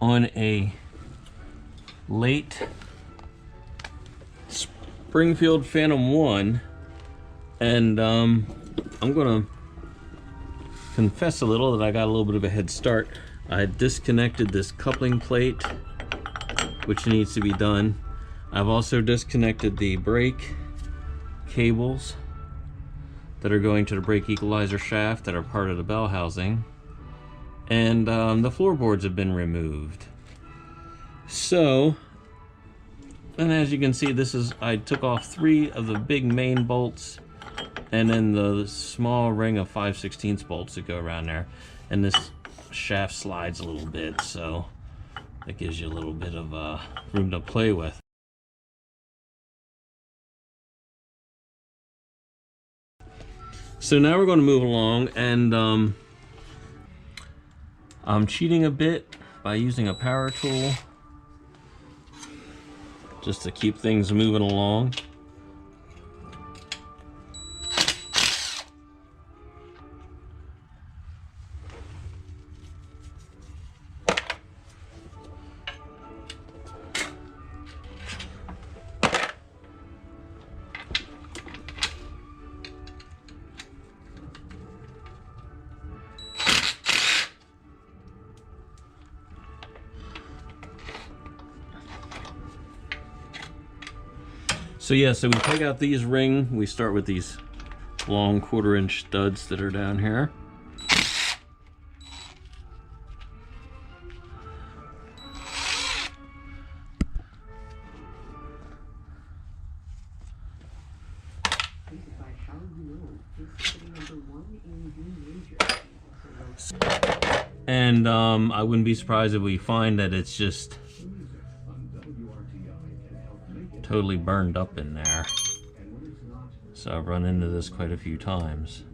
on a late Springfield Phantom 1, and I'm gonna confess a little that I got a little bit of a head start. I disconnected this coupling plate, which needs to be done. I've also disconnected the brake cables that are going to the brake equalizer shaft that are part of the bell housing, and the floorboards have been removed. So, and as you can see, I took off 3 of the big main bolts and then the small ring of 5/16 bolts that go around there, and this shaft slides a little bit, so that gives you a little bit of room to play with. So now we're going to move along, and I'm cheating a bit by using a power tool just to keep things moving along. So yeah, so we take out these we start with these long 1/4-inch studs that are down here. And I wouldn't be surprised if we find that it's just totally burned up in there. So I've run into this quite a few times.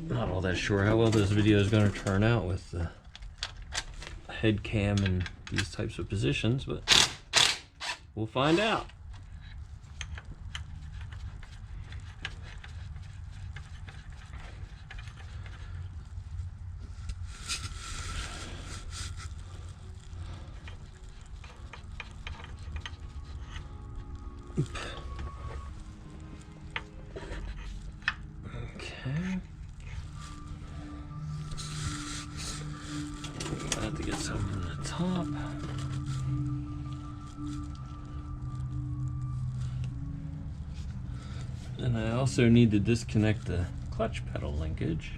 Not all that sure how well this video is going to turn out with the head cam in these types of positions, but we'll find out. Okay. I have to get some from the top. And I also need to disconnect the clutch pedal linkage.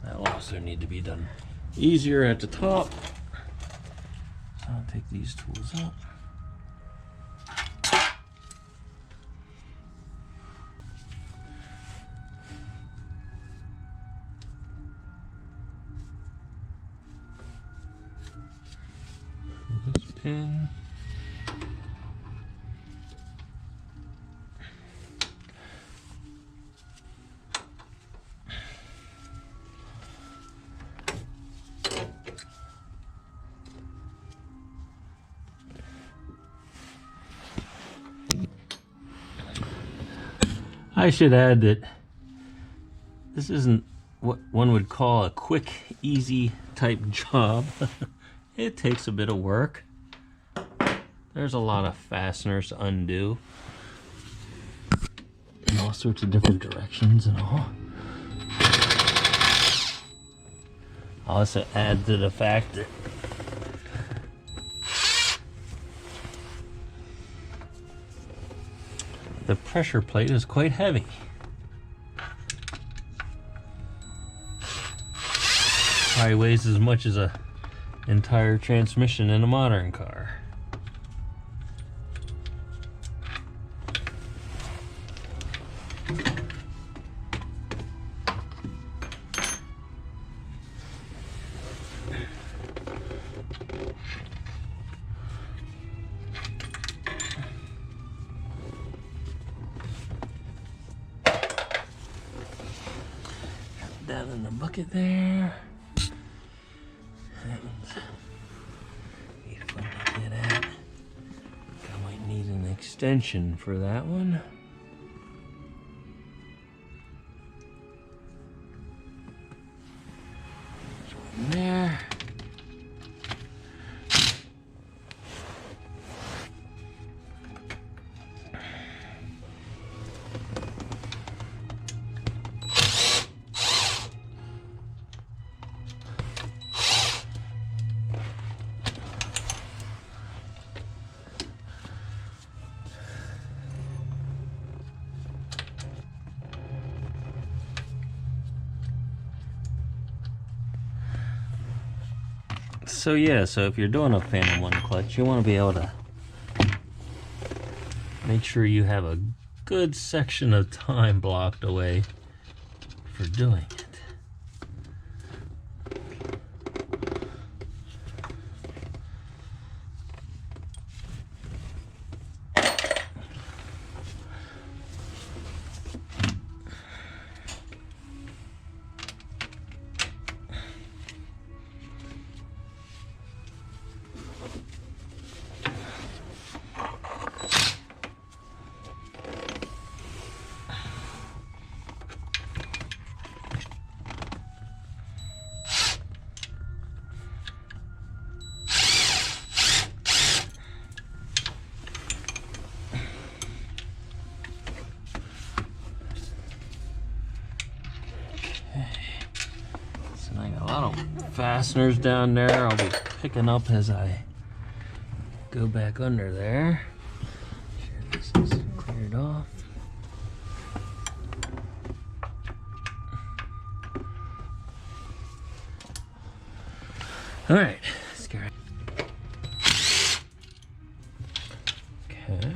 That'll also need to be done easier at the top. So I'll take these tools out. This pin. I should add that this isn't what one would call a quick, easy type job. It takes a bit of work. There's a lot of fasteners to undo in all sorts of different directions and all. I'll also add to the fact that the pressure plate is quite heavy. Probably weighs as much as an entire transmission in a modern car. Down in the bucket there. That one's be fun to get at. I might need an extension. extension for that one. In there. So yeah, so if you're doing a Phantom 1 clutch, you want to be able to make sure you have a good section of time blocked away for doing it. Fasteners down there I'll be picking up as I go back under there. Make sure this is cleared off. All right, let's go. Okay.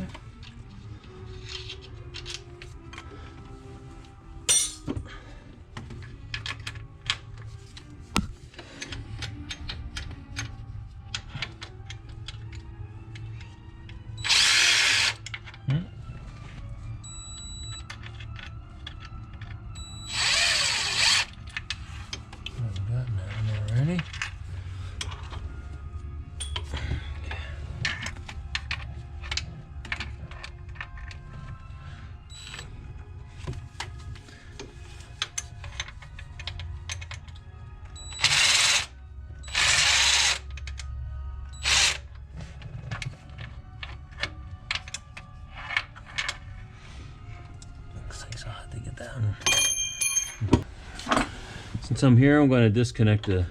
Since I'm here, I'm going to disconnect the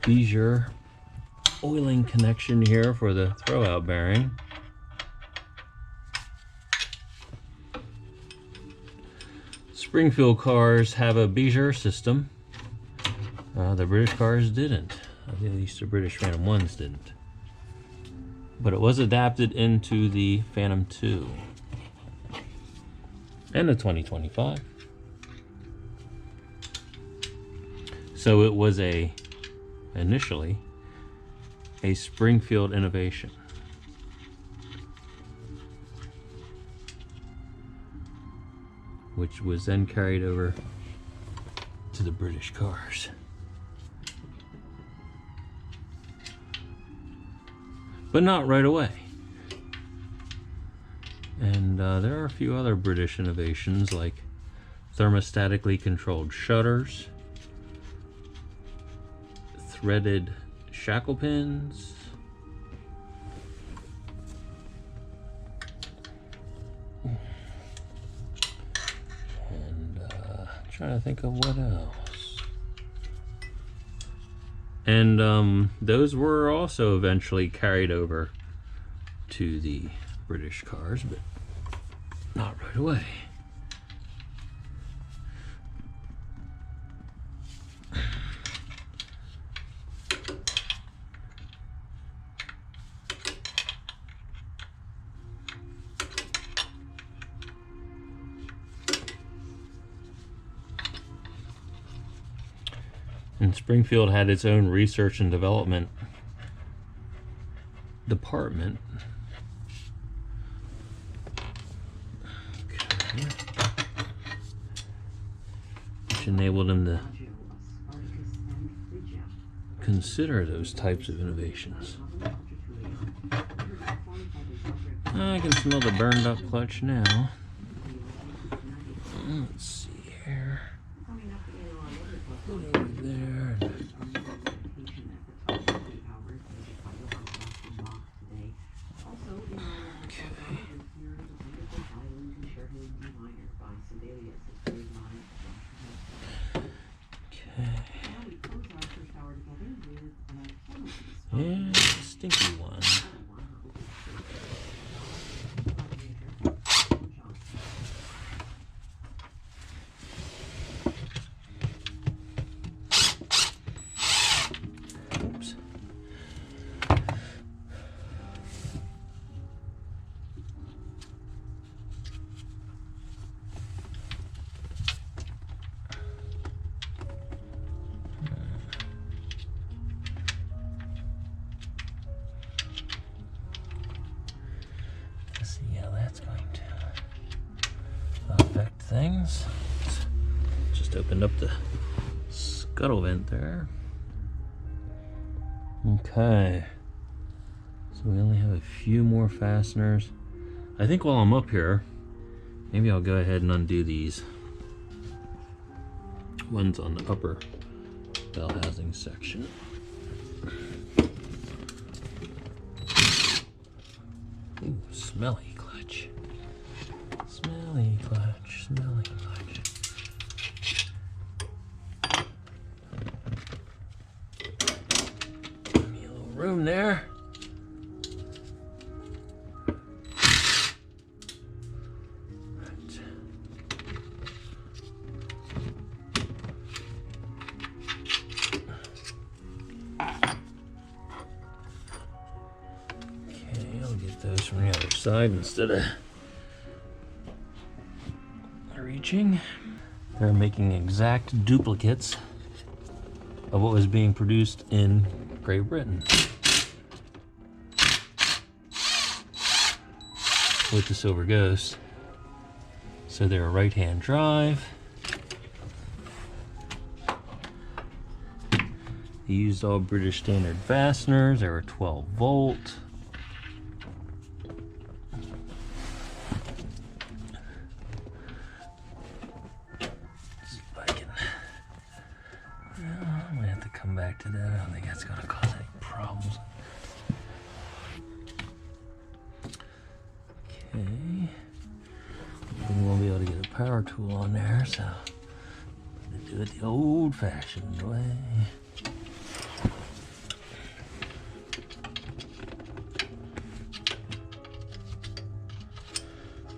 Bezier oiling connection here for the throwout bearing. Springfield cars have a Bezier system. The British cars didn't. At least the British Phantom 1s didn't. But it was adapted into the Phantom 2 and the 2025. So it was initially a Springfield innovation. Which was then carried over to the British cars. But not right away. And there are a few other British innovations like thermostatically controlled shutters, threaded shackle pins, and trying to think of what else. And those were also eventually carried over to the British cars, but not right away. And Springfield had its own research and development department. Okay. Which enabled them to consider those types of innovations. I can smell the burned up clutch now. Let's see here. Put it over there. Yeah, stinky one. Oops. Let's see how that's going to affect things. Just opened up the scuttle vent there. Okay. So we only have a few more fasteners. I think while I'm up here, maybe I'll go ahead and undo these ones on the upper bell housing section. Ooh, smelly clutch. Smelly clutch, smelly clutch. Give me a little room there. Those from the other side instead of reaching. They're making exact duplicates of what was being produced in Great Britain with the Silver Ghost. So they're a right-hand drive. They used all British standard fasteners. They were 12 volt. I'm gonna have to come back to that. I don't think that's gonna cause any problems. Okay. Then we'll be able to get a power tool on there, so I'm gonna do it the old-fashioned way.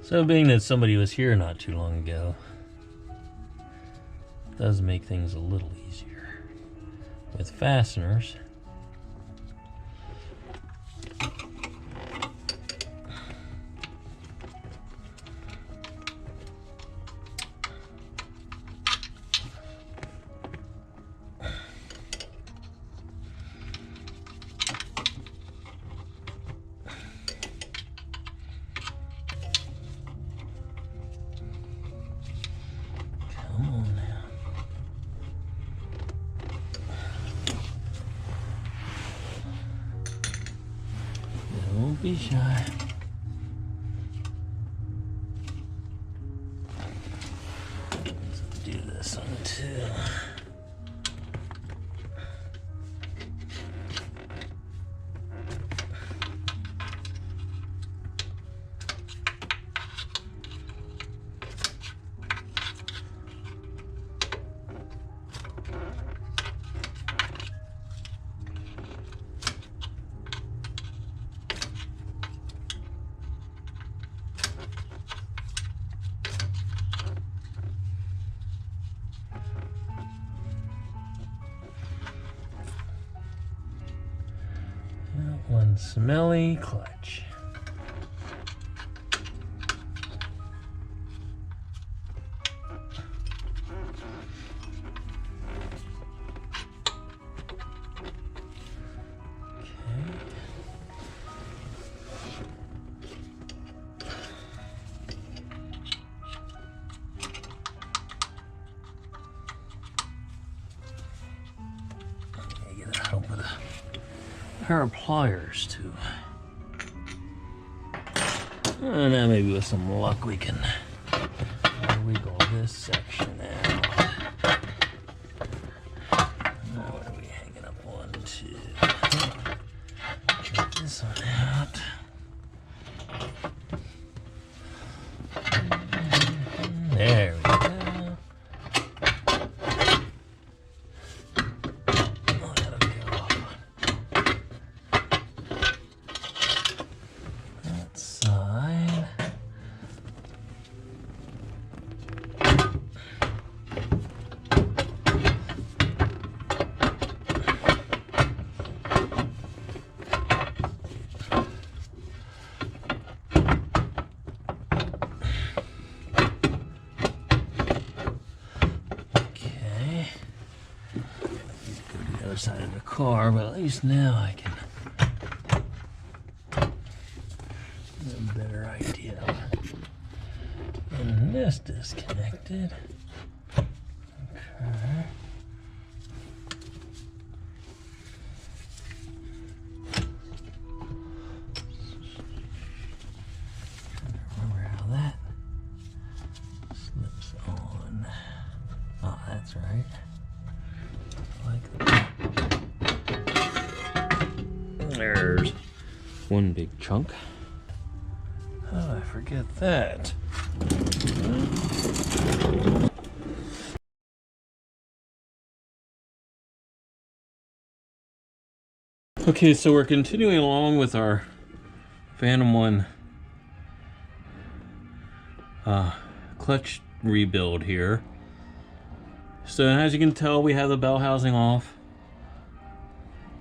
So being that somebody was here not too long ago, does make things a little easier with fasteners. Come on now. Don't be shy. Let's do this one too. One smelly clutch. Okay. Get it out with a pair of pliers too. And now maybe with some luck we can wiggle this section out. Now what are we hanging up on to? Get this one out. There we go. Oh, that'll go off that side. Side of the car, but at least now I can get a better idea. And this disconnected. Okay. Remember how that slips on. Oh, that's right. Like that. There's one big chunk. Oh, I forget that. Okay, so we're continuing along with our Phantom 1 clutch rebuild here. So as you can tell, we have the bell housing off,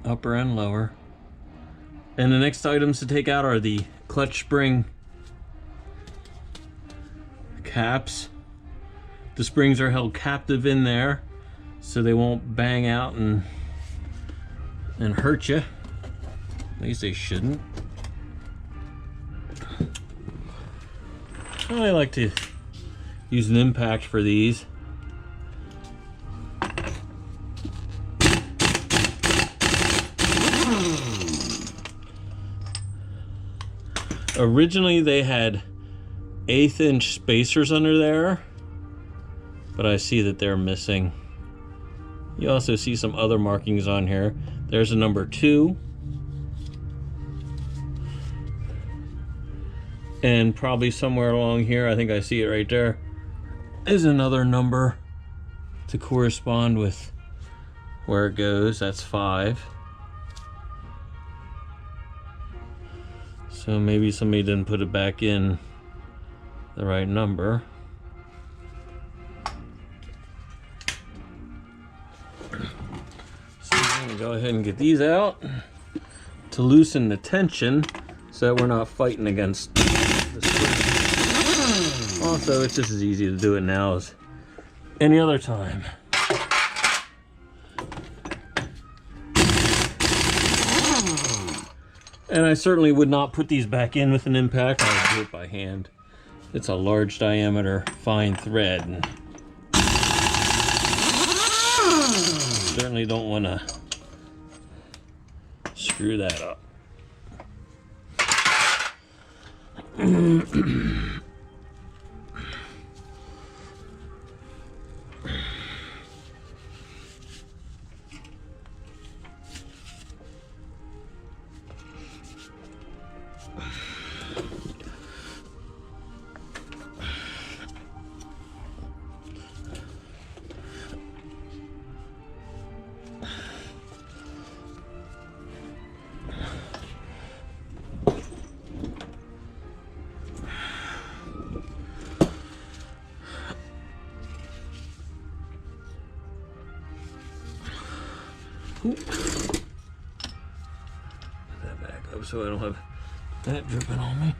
upper and lower. And the next items to take out are the clutch spring caps. The springs are held captive in there so they won't bang out and hurt you. At least they shouldn't. I like to use an impact for these. Originally they had 1/8 inch spacers under there, but I see that they're missing. You also see some other markings on here. There's a number 2. And probably somewhere along here, I think I see it right there, is another number to correspond with where it goes. That's 5. So maybe somebody didn't put it back in the right number. So I'm gonna go ahead and get these out to loosen the tension so that we're not fighting against the spring. Also, it's just as easy to do it now as any other time. And I certainly would not put these back in with an impact. I would do it by hand. It's a large diameter fine thread. And certainly don't want to screw that up. Put that back up so I don't have that dripping on me.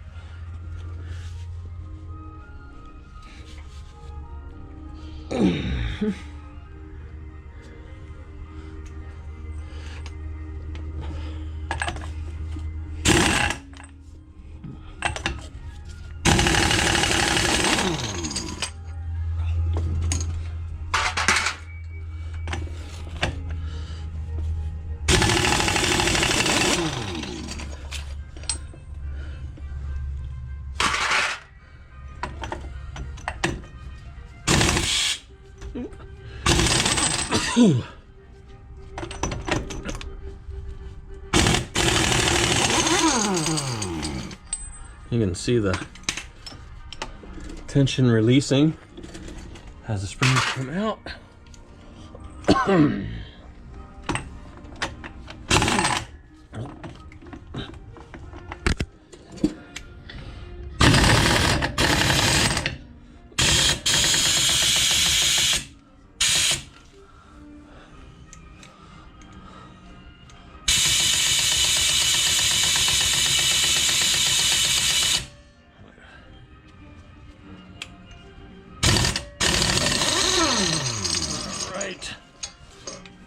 You can see the tension releasing as the springs come out.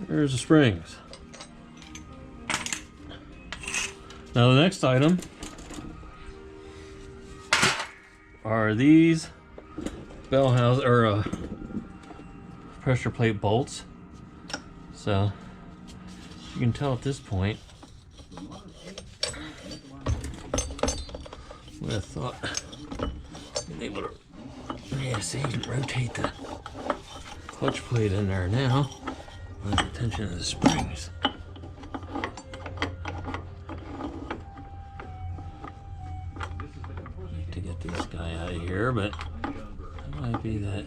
There's the springs. Now the next item are these bell house or pressure plate bolts. So you can tell at this point, would have thought being able to, yeah, see, you can rotate the clutch plate in there now. The tension of the springs. Need to get this guy out of here, but it might be that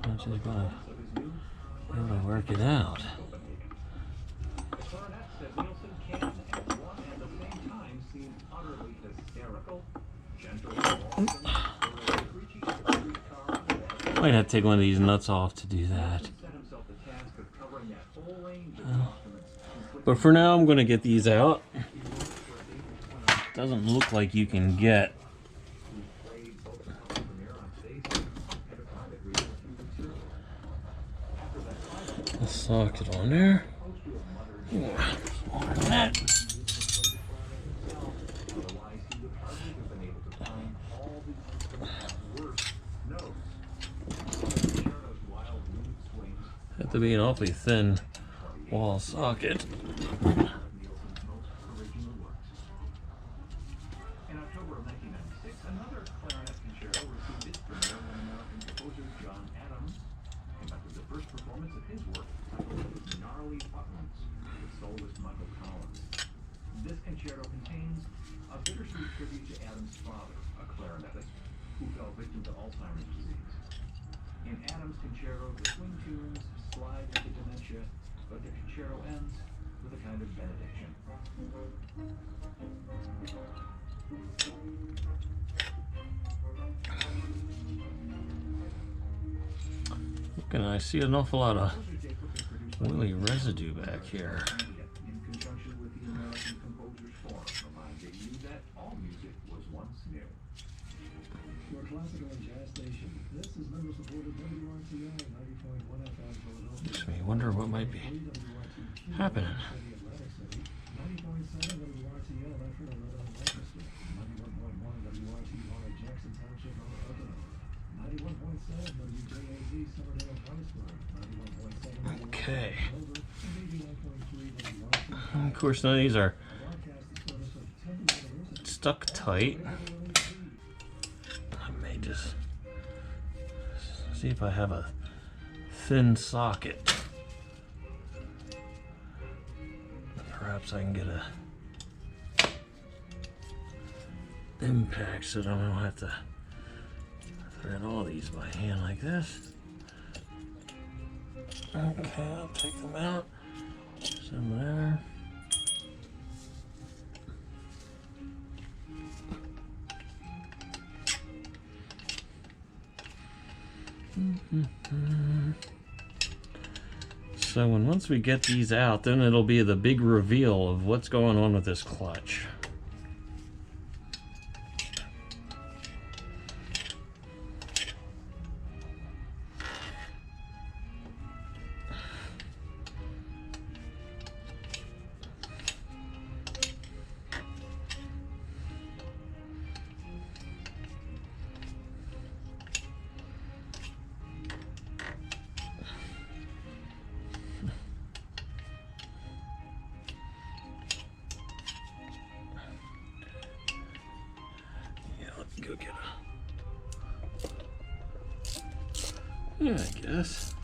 I'm just gonna be able to work it out. Might have to take one of these nuts off to do that. But for now, I'm going to get these out. Doesn't look like you can get a socket on there. Smaller than that. Have to be an awfully thin wall socket. This concerto contains a bittersweet tribute to Adams' father, a clarinetist who fell victim to Alzheimer's disease. In Adams' concerto, the swing tunes slide into dementia, but the concerto ends with a kind of benediction. And I see an awful lot of oily residue back here. In conjunction with the American Composers Forum, reminding you that all music was once new. Your classical and jazz station. This is member supported WRTI 90.1 FM Philadelphia. Makes me wonder what might be happening. 90.7 WRTL Ledford and Lebanon, Lancaster. 91.1 WRTY Jackson Township, Oklahoma. 91.7 WJAZ Somerdale, Harrisburg. 91.7 Okay. Dover. And 89.3 WRTI. Of course, none of these are Broadcast the service of Temple University. stuck tight. I may just see if I have a thin socket. Perhaps I can get a impact so that I don't have to thread all these by hand like this. Okay, I'll take them out. Some there. So once we get these out, then it'll be the big reveal of what's going on with this clutch. Yeah, I guess.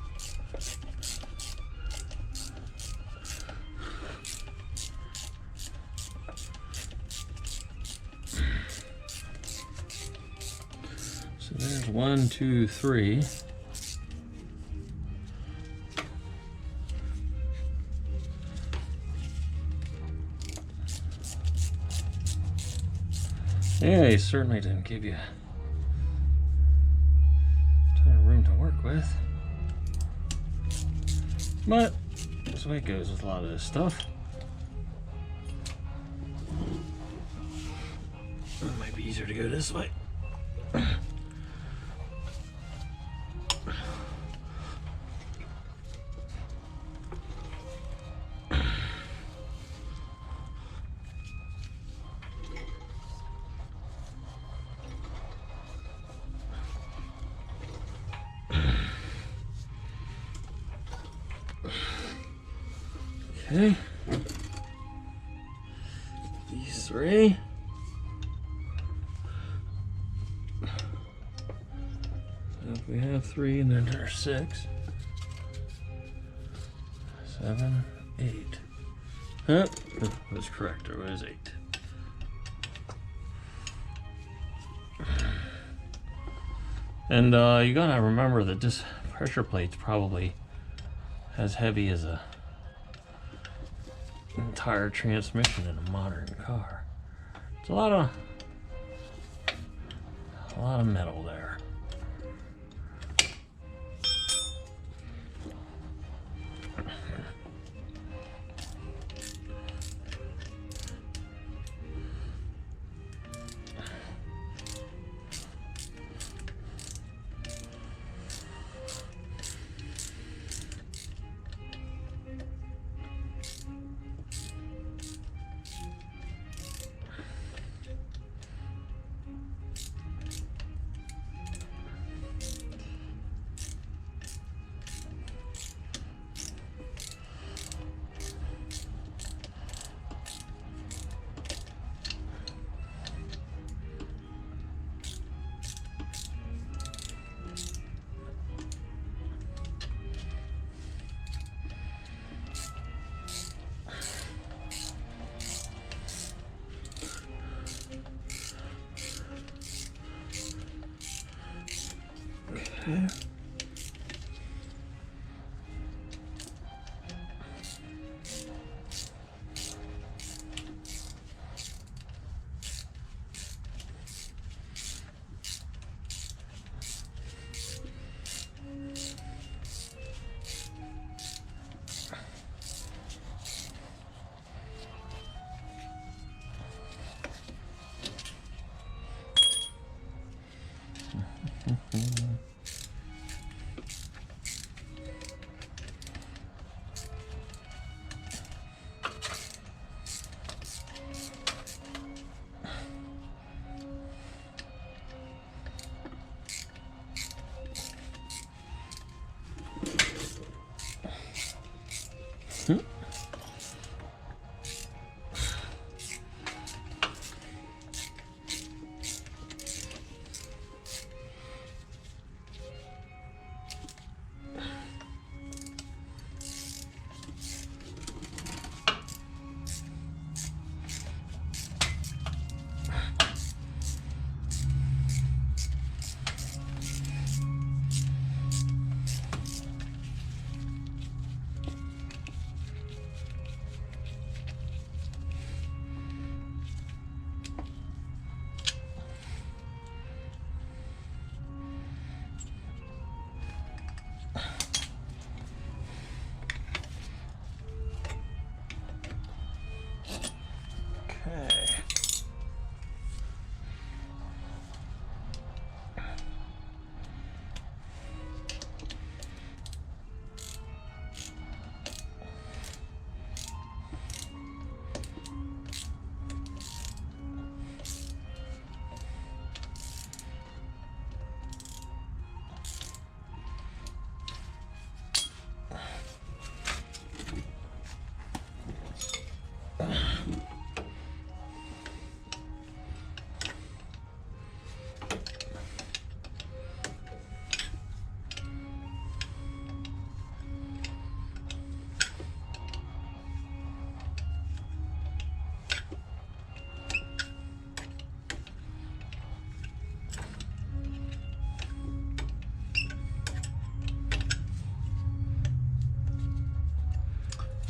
So there's 1, 2, 3. Yeah, he certainly didn't give you a ton of room to work with. But that's the way it goes with a lot of this stuff. It might be easier to go this way. Okay. These 3. So if we have 3 and then there's 6. 7, 8. Huh? I was correct, there was 8. And you gotta remember that this pressure plate's probably as heavy as a entire transmission in a modern car. It's a lot of metal there. Okay.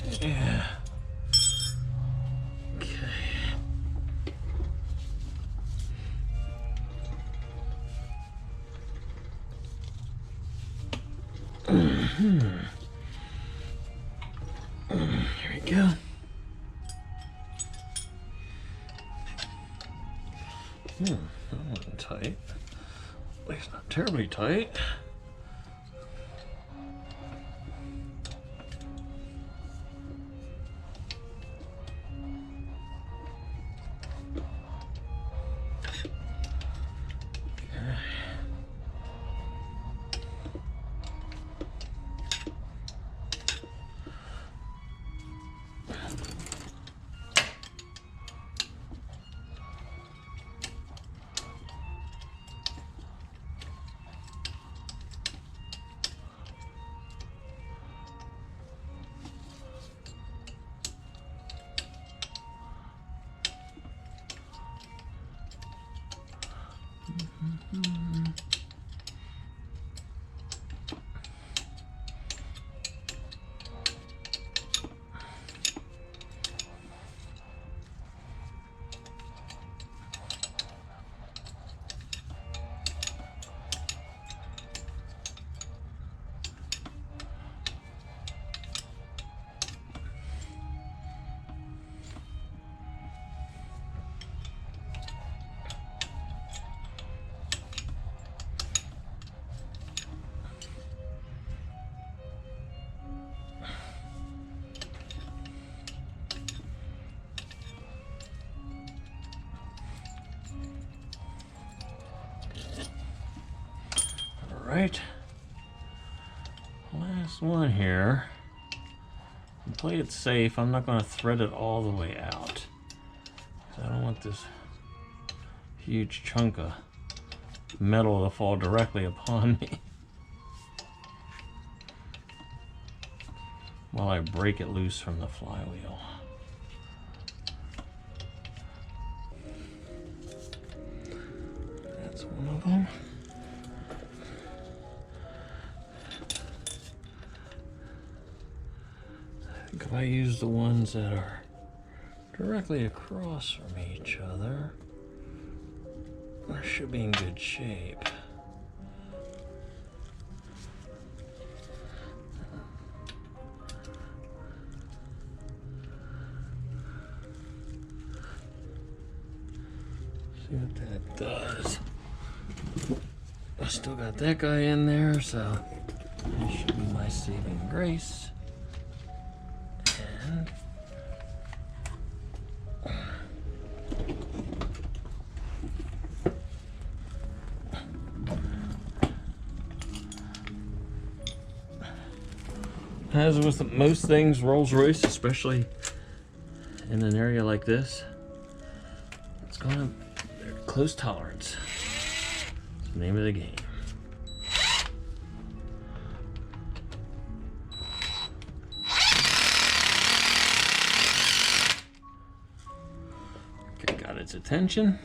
Yeah. Okay. Here we go. That wasn't tight. At least not terribly tight. Right, last one here. To play it safe, I'm not going to thread it all the way out. I don't want this huge chunk of metal to fall directly upon me while I break it loose from the flywheel. That's one of them. If I use the ones that are directly across from each other, I should be in good shape. See what that does. I still got that guy in there, so that should be my saving grace. And as with most things Rolls-Royce, especially in an area like this, it's gonna close tolerance. It's the name of the game. Okay, got its attention.